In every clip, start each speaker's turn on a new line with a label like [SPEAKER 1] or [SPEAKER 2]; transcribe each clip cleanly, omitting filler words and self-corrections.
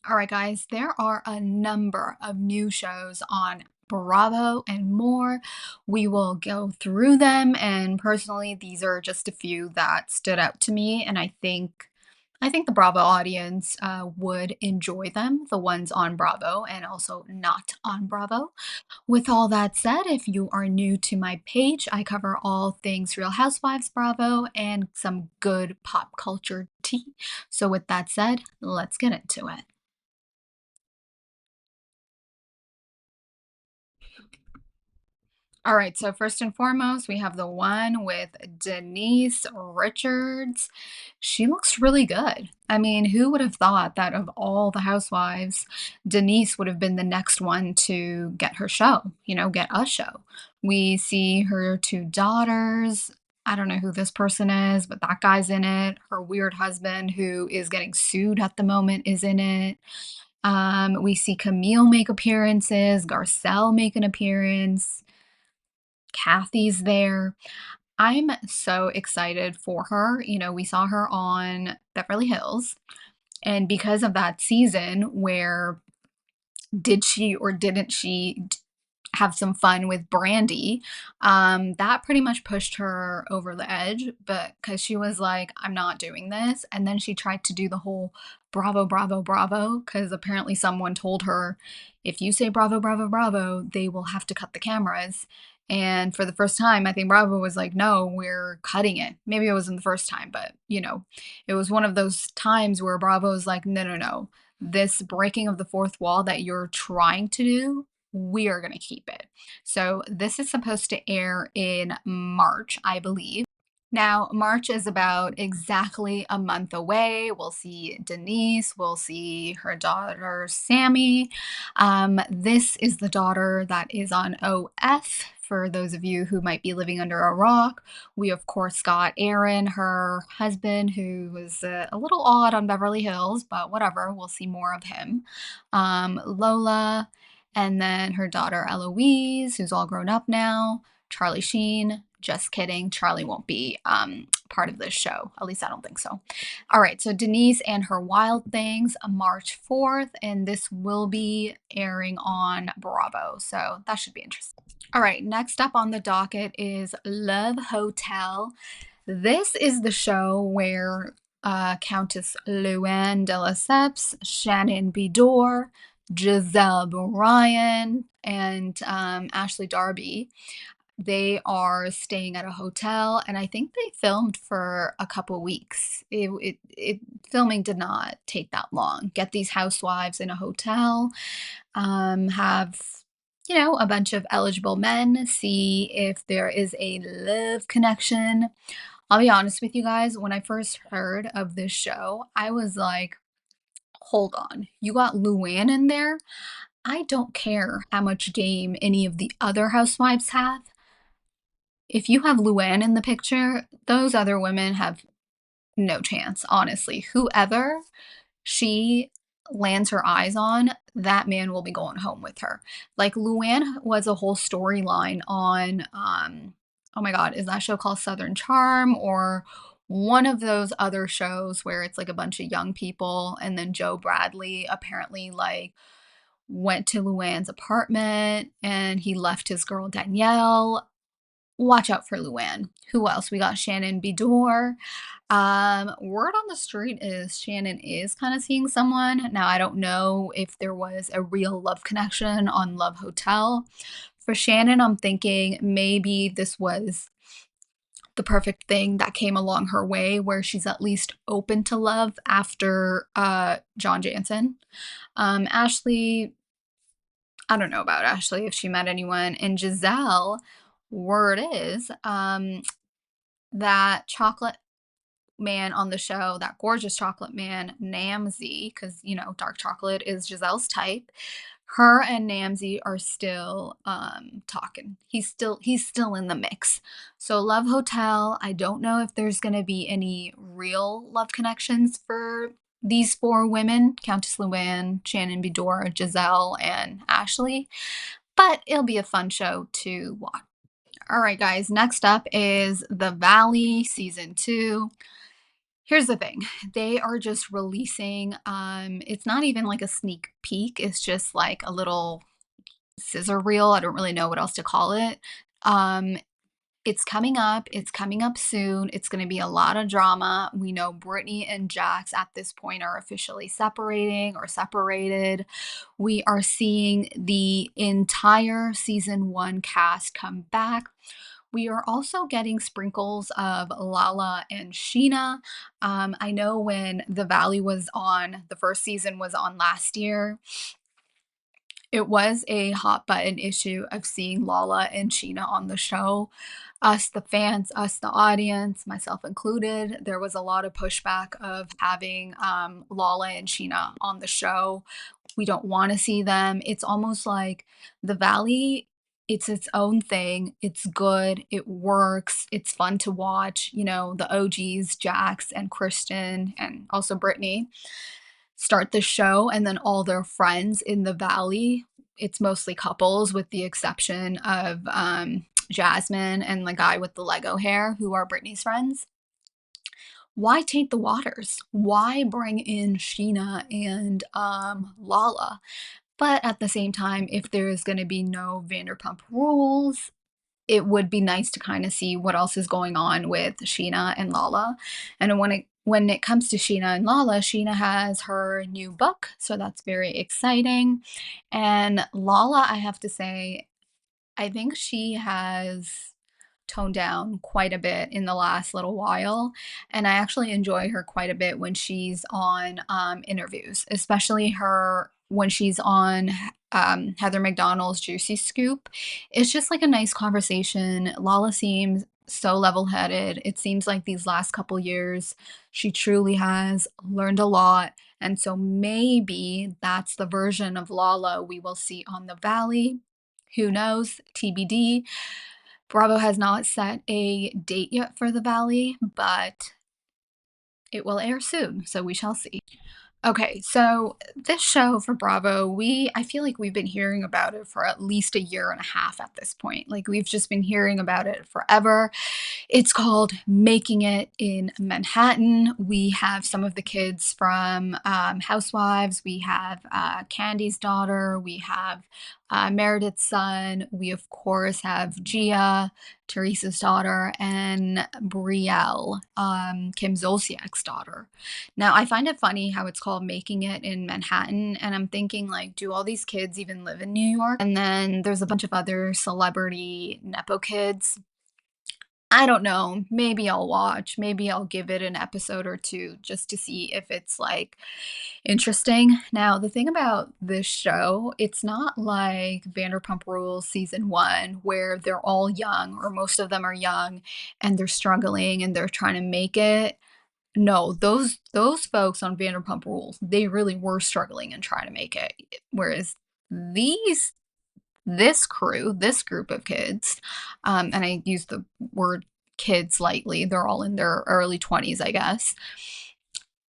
[SPEAKER 1] All right, guys, there are a number of new shows on Bravo and more. We will go through them, and personally, these are just a few that stood out to me, and I think the Bravo audience would enjoy them, the ones on Bravo and also not on Bravo. With all that said, if you are new to my page, I cover all things Real Housewives Bravo and some good pop culture tea. So, with that said, let's get into it. All right, so first and foremost, we have the one with Denise Richards. She looks really good. I mean, who would have thought that of all the housewives, Denise would have been the next one to get her show, get a show. We see her two daughters. I don't know who this person is, but that guy's in it. Her weird husband, who is getting sued at the moment, is in it. We see Camille make appearances, Garcelle make an appearance. Kathy's there. I'm so excited for her. We saw her on Beverly Hills, and because of that season where did she or didn't she have some fun with Brandy, that pretty much pushed her over the edge, but because she was like, "I'm not doing this," and then she tried to do the whole "Bravo, bravo, bravo," because apparently someone told her, "If you say bravo, bravo, bravo, they will have to cut the cameras." And for the first time, I think Bravo was like, "No, we're cutting it." Maybe it wasn't the first time, but, it was one of those times where Bravo was like, "No, no, no. This breaking of the fourth wall that you're trying to do, we are going to keep it." So this is supposed to air in March, I believe. Now, March is about exactly a month away. We'll see Denise, we'll see her daughter Sammy. This is the daughter that is on OF. For those of you who might be living under a rock, we of course got Aaron, her husband, who was a little odd on Beverly Hills, but whatever, we'll see more of him. Lola, and then her daughter Eloise, who's all grown up now. Charlie Sheen. Just kidding. Charlie won't be part of this show. At least I don't think so. All right. So Denise and her Wild Things, March 4th, and this will be airing on Bravo. So that should be interesting. All right. Next up on the docket is Love Hotel. This is the show where Countess Luanne de Lesseps, Shannon Bedore, Giselle Bryan, and Ashley Darby, they are staying at a hotel, and I think they filmed for a couple weeks. Filming did not take that long. Get these housewives in a hotel, have a bunch of eligible men, see if there is a love connection. I'll be honest with you guys, when I first heard of this show, I was like, hold on, you got Luanne in there? I don't care how much game any of the other housewives have. If you have Luanne in the picture, those other women have no chance, honestly. Whoever she lands her eyes on, that man will be going home with her. Like Luann was a whole storyline on oh my god, is that show called Southern Charm or one of those other shows where it's like a bunch of young people and then Joe Bradley apparently like went to Luann's apartment and he left his girl Danielle. Watch out for Luann. Who else? We got Shannon Bedore. Word on the street is Shannon is kind of seeing someone. Now, I don't know if there was a real love connection on Love Hotel. For Shannon, I'm thinking maybe this was the perfect thing that came along her way where she's at least open to love after John Jansen. Ashley, I don't know about Ashley if she met anyone. And Giselle, word is that chocolate man on the show, that gorgeous chocolate man, Namzi, because dark chocolate is Giselle's type. Her and Namzi are still talking. He's still in the mix. So Love Hotel, I don't know if there's gonna be any real love connections for these four women, Countess Luann, Shannon Bedore, Giselle, and Ashley. But it'll be a fun show to watch. All right, guys, next up is The Valley Season 2. Here's the thing, they are just releasing, it's not even like a sneak peek, it's just like a little scissor reel, I don't really know what else to call it. Um, it's coming up soon, it's gonna be a lot of drama. We know Brittany and Jax at this point are officially separating or separated. We are seeing the entire season 1 cast come back. We are also getting sprinkles of Lala and Sheena. I know when The Valley was on, the first season was on last year, it was a hot button issue of seeing Lala and Sheena on the show. Us, the fans, us, the audience, myself included, there was a lot of pushback of having Lala and Sheena on the show. We don't want to see them. It's almost like The Valley, it's its own thing. It's good. It works. It's fun to watch. You know, the OGs, Jax and Kristen, and also Brittany start the show, and then all their friends in the valley, it's mostly couples with the exception of Jasmine and the guy with the Lego hair who are Britney's friends. Why taint the waters? Why bring in Sheena and Lala? But at the same time, if there is going to be no Vanderpump Rules, it would be nice to kind of see what else is going on with Sheena and Lala. And when it comes to Sheena and Lala, Sheena has her new book, so that's very exciting. And Lala, I have to say, I think she has toned down quite a bit in the last little while, and I actually enjoy her quite a bit when she's on, interviews, especially her when she's on, Heather McDonald's Juicy Scoop. It's just like a nice conversation. Lala seems so level-headed. It seems like these last couple years, she truly has learned a lot, and so maybe that's the version of Lala we will see on The Valley. Who knows? TBD. Bravo has not set a date yet for The Valley, but it will air soon, so we shall see. Okay, so this show for Bravo, I feel like we've been hearing about it for at least a year and a half at this point. Like we've just been hearing about it forever. It's called Making It in Manhattan. We have some of the kids from Housewives. We have Candy's daughter. We have Meredith's son. We, of course, have Gia, Teresa's daughter, and Brielle, Kim Zolciak's daughter. Now, I find it funny how it's called Making It in Manhattan, and I'm thinking, like, do all these kids even live in New York? And then there's a bunch of other celebrity Nepo kids. I don't know. Maybe I'll watch. Maybe I'll give it an episode or two just to see if it's like interesting. Now, the thing about this show, it's not like Vanderpump Rules season 1 where they're all young or most of them are young and they're struggling and they're trying to make it. No, those folks on Vanderpump Rules, they really were struggling and trying to make it. Whereas these this crew, this group of kids, and I use the word kids lightly, they're all in their early 20s, I guess.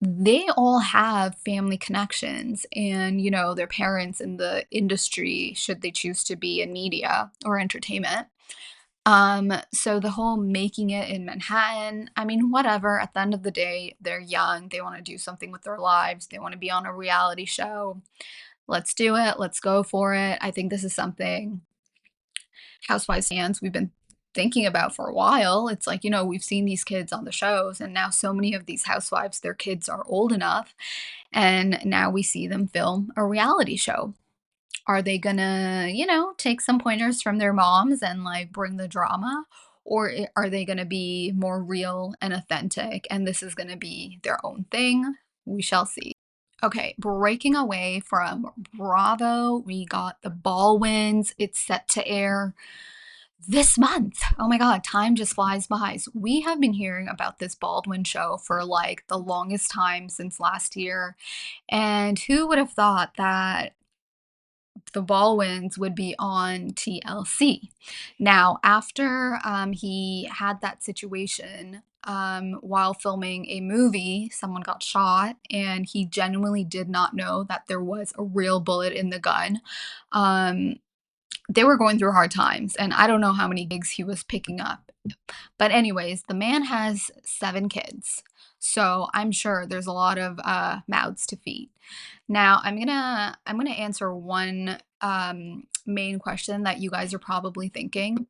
[SPEAKER 1] They all have family connections and, you know, their parents in the industry, should they choose to be in media or entertainment. So the whole making it in Manhattan, I mean, whatever. At the end of the day, they're young, they want to do something with their lives, they want to be on a reality show. Let's do it. Let's go for it. I think this is something Housewives fans we've been thinking about for a while. It's like, you know, we've seen these kids on the shows, and now so many of these housewives, their kids are old enough, and now we see them film a reality show. Are they gonna, you know, take some pointers from their moms and like bring the drama? Or are they gonna be more real and authentic and this is gonna be their own thing? We shall see. Okay, breaking away from Bravo, we got the Baldwins. It's set to air this month. Oh my God, time just flies by. So we have been hearing about this Baldwin show for like the longest time since last year. And who would have thought that the Baldwins would be on TLC? Now, after he had that situation while filming a movie, someone got shot, and he genuinely did not know that there was a real bullet in the gun. Um, they were going through hard times, and I don't know how many gigs he was picking up. But anyways, the man has 7 kids. So I'm sure there's a lot of mouths to feed. Now I'm gonna answer one main question that you guys are probably thinking.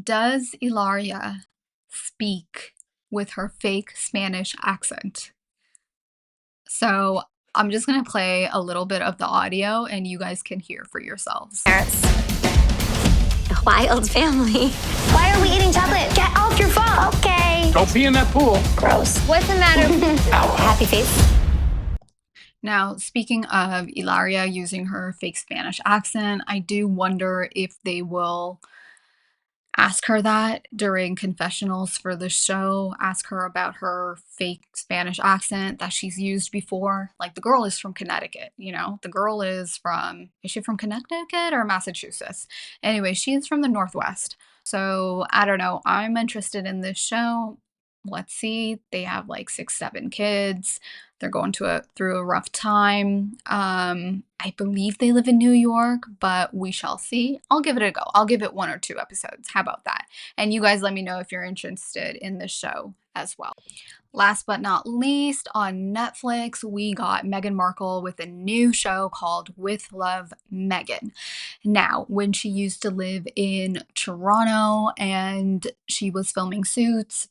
[SPEAKER 1] Does Ilaria speak with her fake Spanish accent? So I'm just gonna play a little bit of the audio and you guys can hear for yourselves.
[SPEAKER 2] Parents. A wild family. Why are we eating chocolate? Get off your phone. Okay.
[SPEAKER 3] Don't pee in that pool.
[SPEAKER 2] Gross. What's the matter?
[SPEAKER 3] Ow.
[SPEAKER 2] Happy face.
[SPEAKER 1] Now, speaking of Ilaria using her fake Spanish accent, I do wonder if they will ask her that during confessionals for the show, ask her about her fake Spanish accent that she's used before. Like the girl is from Connecticut, you know? The girl is she from Connecticut or Massachusetts? Anyway, she's from the Northwest. So I don't know. I'm interested in this show. Let's see. They have like 6, 7 kids. They're going through a rough time. I believe they live in New York, but we shall see. I'll give it a go. I'll give it 1 or 2 episodes. How about that? And you guys let me know if you're interested in this show as well. Last but not least, on Netflix, we got Meghan Markle with a new show called With Love, Meghan. Now, when she used to live in Toronto and she was filming Suits,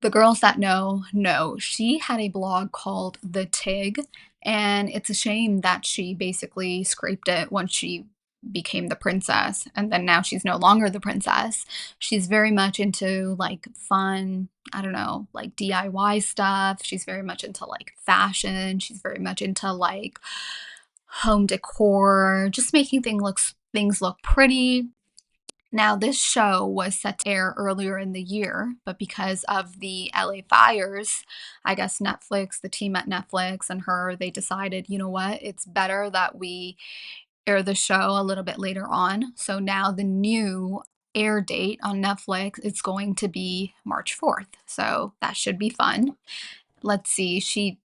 [SPEAKER 1] the girls that know she had a blog called The Tig, and it's a shame that she basically scraped it once she became the princess, and then now she's no longer the princess. She's very much into like fun, I don't know, like DIY stuff. She's very much into like fashion. She's very much into like home decor, just making things look pretty. Now, this show was set to air earlier in the year, but because of the LA fires, I guess Netflix, the team at Netflix and her, they decided, you know what, it's better that we air the show a little bit later on. So now the new air date on Netflix is going to be March 4th. So that should be fun. Let's see, she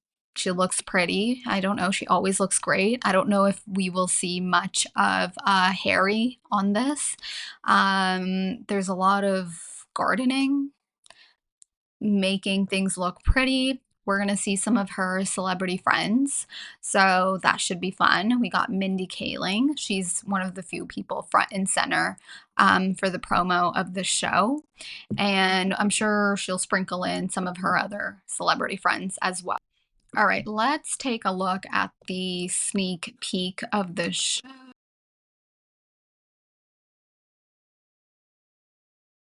[SPEAKER 1] looks pretty. I don't know, she always looks great. I don't know if we will see much of, Harry on this. There's a lot of gardening, making things look pretty. We're gonna see some of her celebrity friends, so that should be fun. We got Mindy Kaling. She's one of the few people front and center, for the promo of the show, and I'm sure she'll sprinkle in some of her other celebrity friends as well. All right, let's take a look at the sneak peek of the show.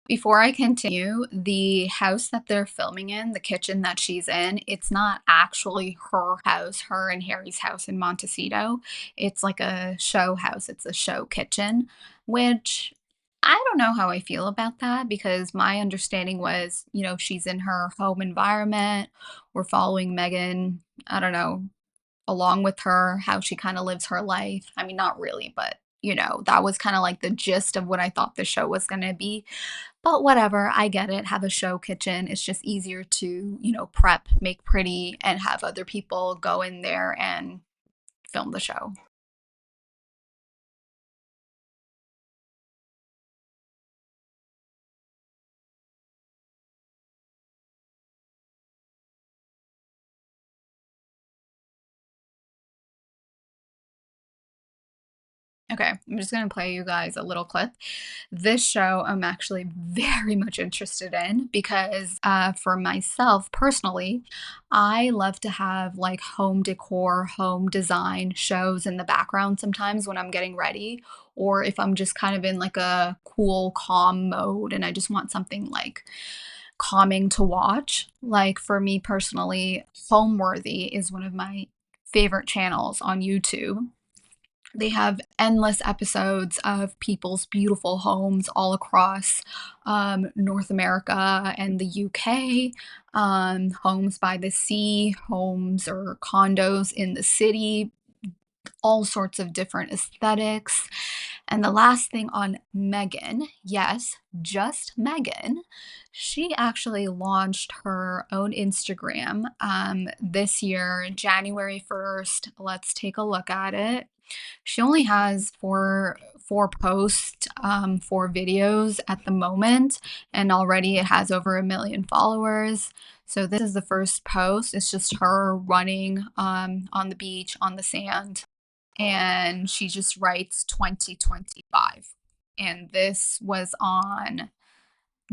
[SPEAKER 1] Before I continue, the house that they're filming in, the kitchen that she's in, it's not actually her house, her and Harry's house in Montecito. It's like a show house, it's a show kitchen, which I don't know how I feel about that because my understanding was, you know, she's in her home environment. We're following Meghan, I don't know, along with her, how she kind of lives her life. I mean, not really, but you know, that was kind of like the gist of what I thought the show was going to be. But whatever, I get it. Have a show kitchen. It's just easier to, you know, prep, make pretty, and have other people go in there and film the show. Okay, I'm just gonna play you guys a little clip. This show I'm actually very much interested in because for myself personally, I love to have like home decor, home design shows in the background sometimes when I'm getting ready, or if I'm just kind of in like a cool, calm mode and I just want something like calming to watch. Like for me personally, Homeworthy is one of my favorite channels on YouTube. They have endless episodes of people's beautiful homes all across North America and the UK, homes by the sea, homes or condos in the city, all sorts of different aesthetics. And the last thing on Meghan, yes, just Meghan, she actually launched her own Instagram this year, January 1st. Let's take a look at it. She only has 4 posts, 4 videos at the moment, and already it has over 1 million followers. So this is the first post. It's just her running on the beach, on the sand, and she just writes 2025. And this was on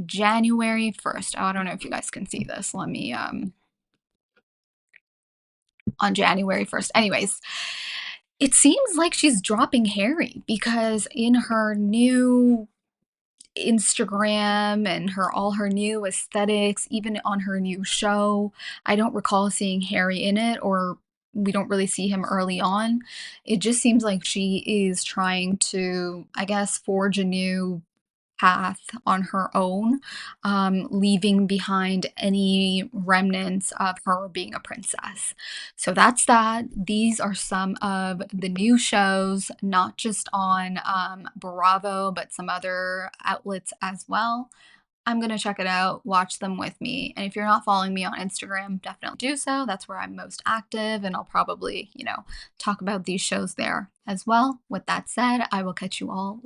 [SPEAKER 1] January 1st. Oh, I don't know if you guys can see this. Let me on January 1st. Anyways, it seems like she's dropping Harry because in her new Instagram and all her new aesthetics, even on her new show, I don't recall seeing Harry in it, or we don't really see him early on. It just seems like she is trying to, I guess, forge a new path on her own, leaving behind any remnants of her being a princess. So that's that. These are some of the new shows, not just on Bravo, but some other outlets as well. I'm going to check it out, watch them with me. And if you're not following me on Instagram, definitely do so. That's where I'm most active, and I'll probably, talk about these shows there as well. With that said, I will catch you all